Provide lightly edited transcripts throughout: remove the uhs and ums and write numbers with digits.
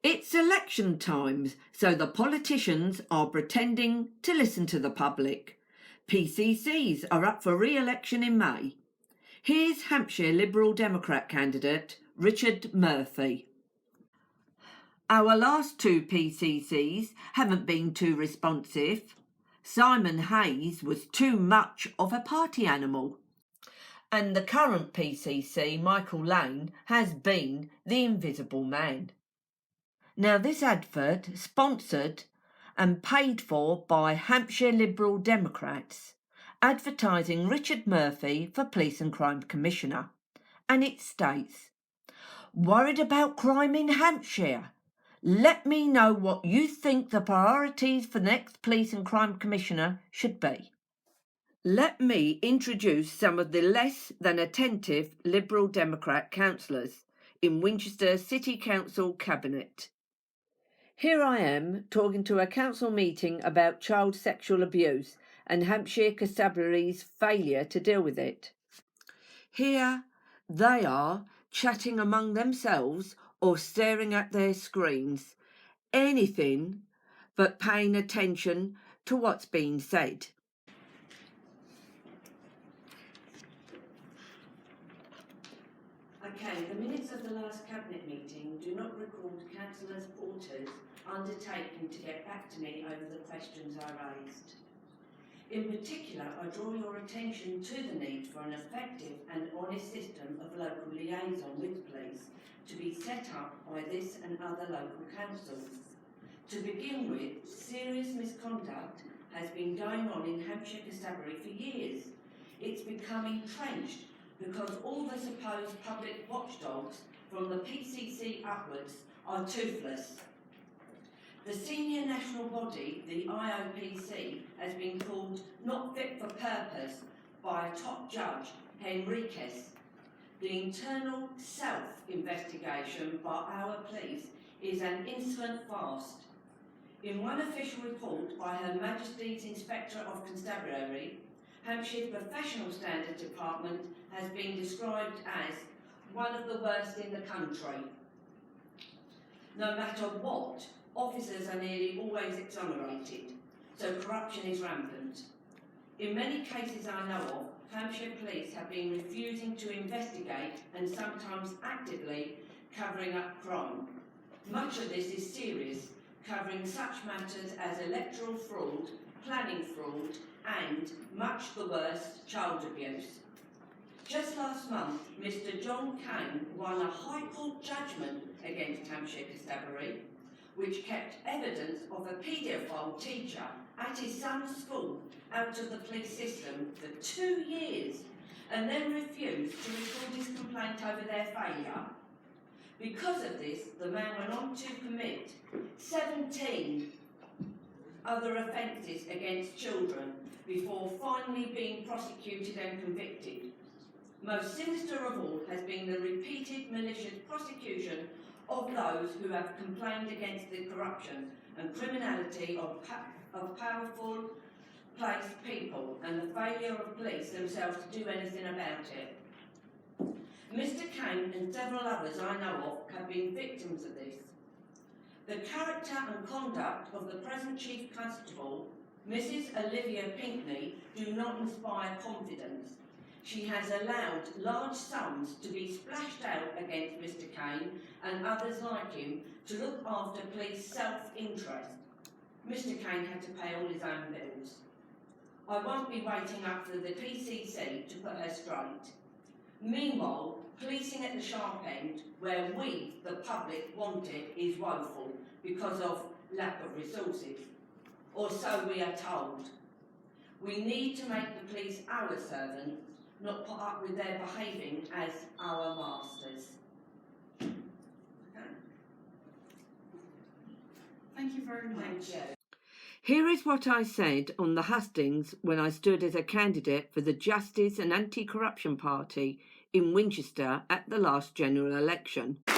It's election times, so the politicians are pretending to listen to the public. PCCs are up for re-election in May. Here's Hampshire Liberal Democrat candidate Richard Murphy. Our last two PCCs haven't been too responsive. Simon Hayes was too much of a party animal. And the current PCC, Michael Lane, has been the invisible man. Now, this advert, sponsored and paid for by Hampshire Liberal Democrats, advertising Richard Murphy for Police and Crime Commissioner. And it states, "Worried about crime in Hampshire? Let me know what you think the priorities for the next Police and Crime Commissioner should be." Let me introduce some of the less than attentive Liberal Democrat councillors in Winchester City Council Cabinet. Here I am talking to a council meeting about child sexual abuse and Hampshire Constabulary's failure to deal with it. Here they are chatting among themselves or staring at their screens, anything but paying attention to what's being said. Okay, the minutes of the last Cabinet meeting do not record councillors' porters undertaking to get back to me over the questions I raised. In particular, I draw your attention to the need for an effective and honest system of local liaison with police to be set up by this and other local councils. To begin with, serious misconduct has been going on in Hampshire Constabulary for years. It's become entrenched because all the supposed public watchdogs from the PCC upwards are toothless. The senior national body, the IOPC, has been called not fit for purpose by a top judge, Henriquez. The internal self-investigation by our police is an insolent farce. In one official report by Her Majesty's Inspector of Constabulary, Hampshire's Professional Standards Department has been described as one of the worst in the country. No matter what, officers are nearly always exonerated, so corruption is rampant. In many cases I know of, Hampshire police have been refusing to investigate and sometimes actively covering up crime. Much of this is serious, covering such matters as electoral fraud, planning fraud, and, much the worst, child abuse. Just last month, Mr. John Kane won a High Court judgment against Hampshire Constabulary, which kept evidence of a paedophile teacher at his son's school out of the police system for 2 years, and then refused to record his complaint over their failure. Because of this, the man went on to commit 17 other offences against children before finally being prosecuted and convicted. Most sinister of all has been the repeated malicious prosecution of those who have complained against the corruption and criminality of powerful placed people and the failure of police themselves to do anything about it. Mr. Kane and several others I know of have been victims of this. The character and conduct of the present Chief Constable, Mrs. Olivia Pinkney, do not inspire confidence. She has allowed large sums to be splashed out against Mr. Kane and others like him to look after police self-interest. Mr. Kane had to pay all his own bills. I won't be waiting up for the PCC to put her straight. Meanwhile, policing at the sharp end, where we, the public, want it, is woeful because of lack of resources. Or so we are told. We need to make the police our servants, not put up with their behaving as our masters. Okay. Thank you very much. Thank you. Here is what I said on the hustings when I stood as a candidate for the Justice and Anti-Corruption Party in Winchester at the last general election. Okay,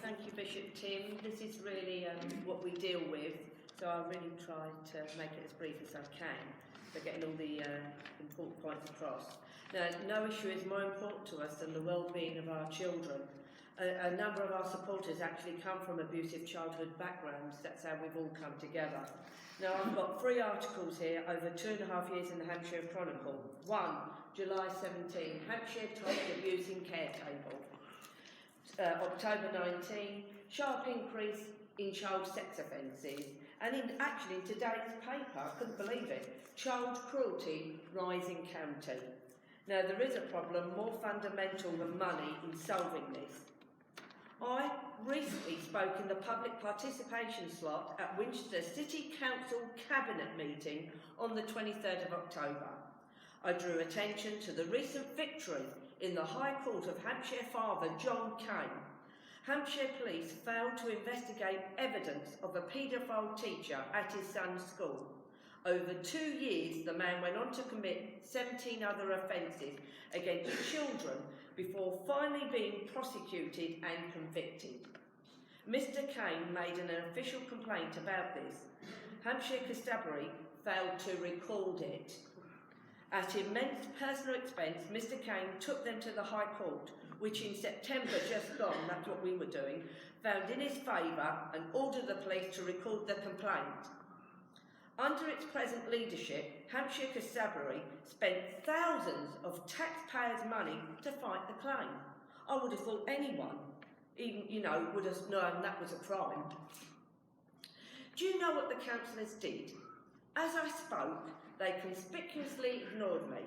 thank you, Bishop Tim. This is really what we deal with, so I really try to make it as brief as I can for getting all the important points across. Now, no issue is more important to us than the well-being of our children, a number of our supporters actually come from abusive childhood backgrounds. That's how we've all come together. Now, I've got 3 articles here over 2.5 years in the Hampshire Chronicle. 1, July 17, Hampshire told abuse in care table. October 19, sharp increase in child sex offences. And actually in today's paper, I couldn't believe it, child cruelty rising county. Now, there is a problem more fundamental than money in solving this. I recently spoke in the public participation slot at Winchester City Council Cabinet meeting on the 23rd of October. I drew attention to the recent victory in the High Court of Hampshire father John Kane. Hampshire police failed to investigate evidence of a paedophile teacher at his son's school. Over 2 years, the man went on to commit 17 other offences against children before finally being prosecuted and convicted. Mr. Kane made an official complaint about this. Hampshire Constabulary failed to record it. At immense personal expense, Mr. Kane took them to the High Court, which in September just gone, that's what we were doing, found in his favour and ordered the police to record the complaint. Under its present leadership, Hampshire Constabulary spent thousands of taxpayers' money to fight the claim. I would have thought anyone, even, would have known that was a crime. Do you know what the councillors did? As I spoke, they conspicuously ignored me,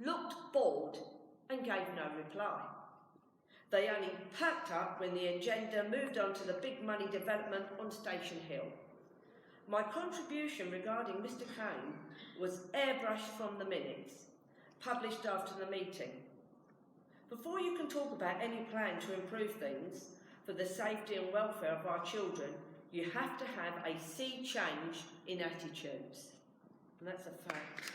looked bored and gave no reply. They only perked up when the agenda moved on to the big money development on Station Hill. My contribution regarding Mr. Kane was airbrushed from the minutes, published after the meeting. Before you can talk about any plan to improve things for the safety and welfare of our children, you have to have a sea change in attitudes. And that's a fact.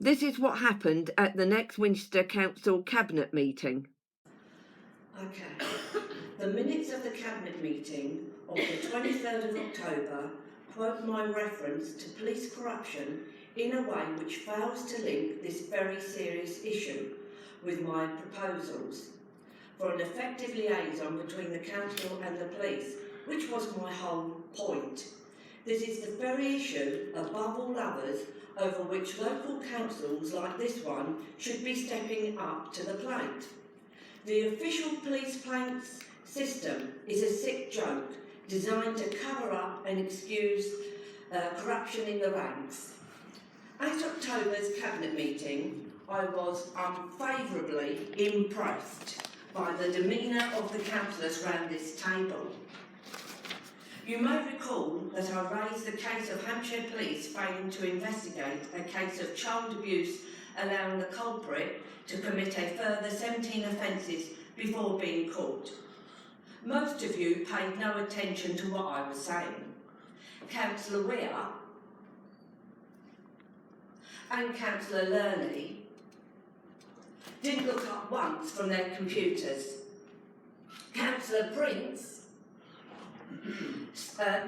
This is what happened at the next Winchester Council Cabinet meeting. Okay. The minutes of the Cabinet meeting of the 23rd of October quote my reference to police corruption in a way which fails to link this very serious issue with my proposals for an effective liaison between the council and the police, which was my whole point. This is the very issue, above all others, over which local councils like this one should be stepping up to the plate. The official police plates system is a sick joke designed to cover up and excuse corruption in the ranks. At October's Cabinet meeting, I was unfavourably impressed by the demeanour of the councillors round this table. You may recall that I raised the case of Hampshire police failing to investigate a case of child abuse, allowing the culprit to commit a further 17 offences before being caught. Most of you paid no attention to what I was saying. Councillor Weir and Councillor Lerney didn't look up once from their computers. Councillor Prince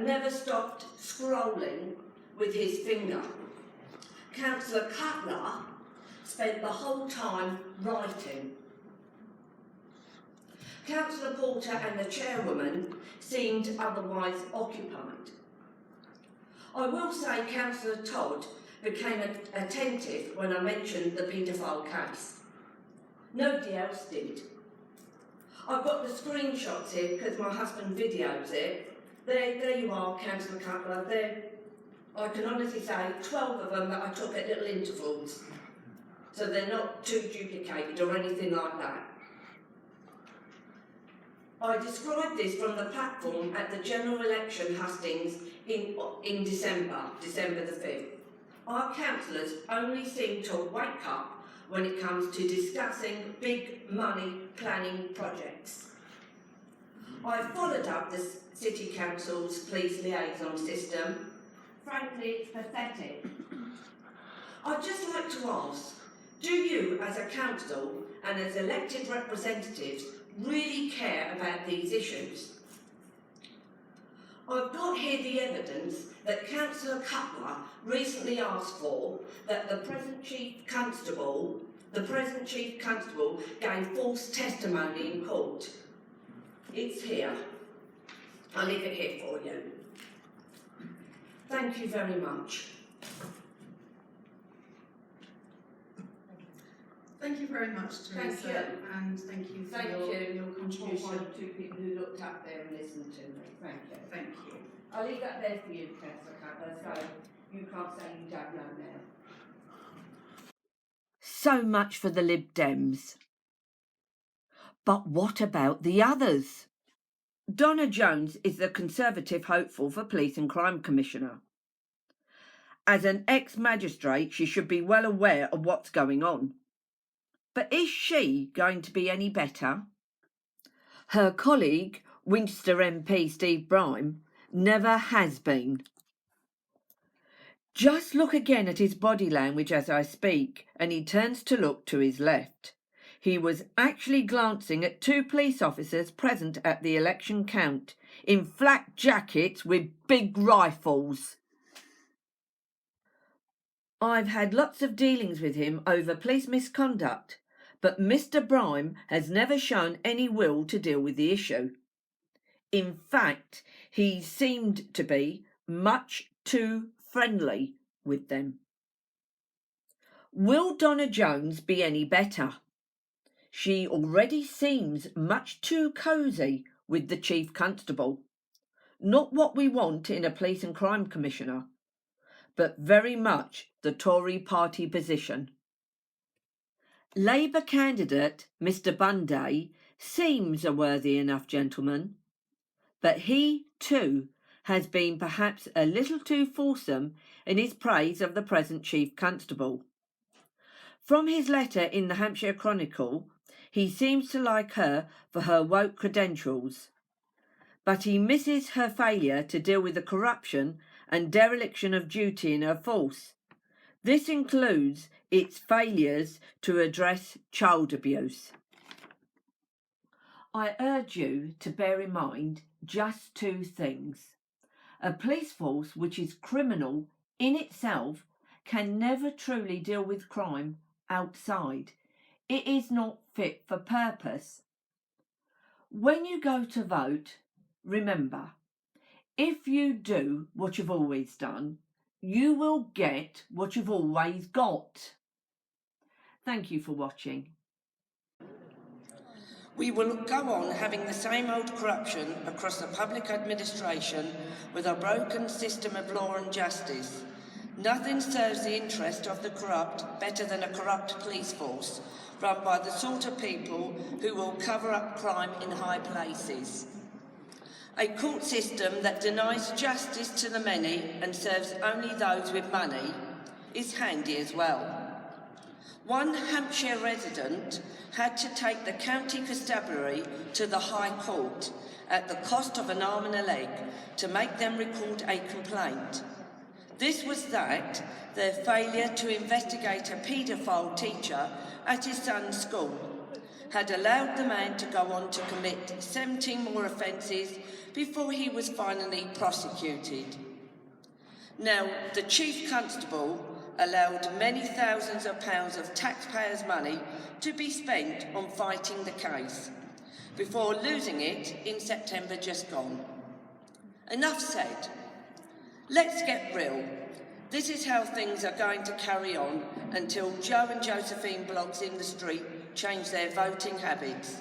never stopped scrolling with his finger. Councillor Cutler spent the whole time writing. Councillor Porter and the chairwoman seemed otherwise occupied. I will say Councillor Todd became attentive when I mentioned the paedophile case. Nobody else did. I've got the screenshots here because my husband videos it. There you are, Councillor Cutler. There, I can honestly say 12 of them that I took at little intervals. So they're not too duplicated or anything like that. I described this from the platform at the general election hustings in December the 5th. Our councillors only seem to wake up when it comes to discussing big money planning projects. I followed up the City Council's police liaison system. Frankly, it's pathetic. I'd just like to ask, do you as a council and as elected representatives really care about these issues? I've got here the evidence that Councillor Cutler recently asked for, that the present Chief Constable gave false testimony in court. It's here. I'll leave it here for you. Thank you very much. Thank you very much, Teresa, Thank you. And thank you for Thank your you. contribution. One or two people who looked up there and listened to me. Thank you. Thank you. I'll leave that there for you, Councillor Cutler, so you can't say you don't know now. So much for the Lib Dems. But what about the others? Donna Jones is the Conservative hopeful for Police and Crime Commissioner. As an ex-magistrate, she should be well aware of what's going on. But is she going to be any better? Her colleague, Winchester MP Steve Brime, never has been. Just look again at his body language as I speak, and he turns to look to his left. He was actually glancing at two police officers present at the election count, in flak jackets with big rifles. I've had lots of dealings with him over police misconduct, but Mr. Brime has never shown any will to deal with the issue. In fact, he seemed to be much too friendly with them. Will Donna Jones be any better? She already seems much too cosy with the Chief Constable. Not what we want in a Police and Crime Commissioner, but very much the Tory party position. Labour candidate Mr. Bunday seems a worthy enough gentleman, but he too has been perhaps a little too fulsome in his praise of the present Chief Constable. From his letter in the Hampshire Chronicle, he seems to like her for her woke credentials, but he misses her failure to deal with the corruption and dereliction of duty in her force. This includes its failures to address child abuse. I urge you to bear in mind just two things. A police force which is criminal in itself can never truly deal with crime outside. It is not fit for purpose. When you go to vote, remember, if you do what you've always done, you will get what you've always got. Thank you for watching. We will go on having the same old corruption across the public administration with a broken system of law and justice. Nothing serves the interest of the corrupt better than a corrupt police force run by the sort of people who will cover up crime in high places. A court system that denies justice to the many and serves only those with money is handy as well. One Hampshire resident had to take the county constabulary to the High Court at the cost of an arm and a leg to make them record a complaint. This was that their failure to investigate a paedophile teacher at his son's school had allowed the man to go on to commit 17 more offences before he was finally prosecuted. Now, the Chief Constable allowed many thousands of pounds of taxpayers' money to be spent on fighting the case, before losing it in September just gone. Enough said. Let's get real. This is how things are going to carry on until Joe and Josephine blogs in the street change their voting habits.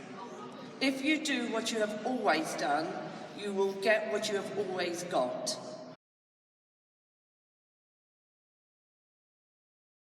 If you do what you have always done, you will get what you have always got.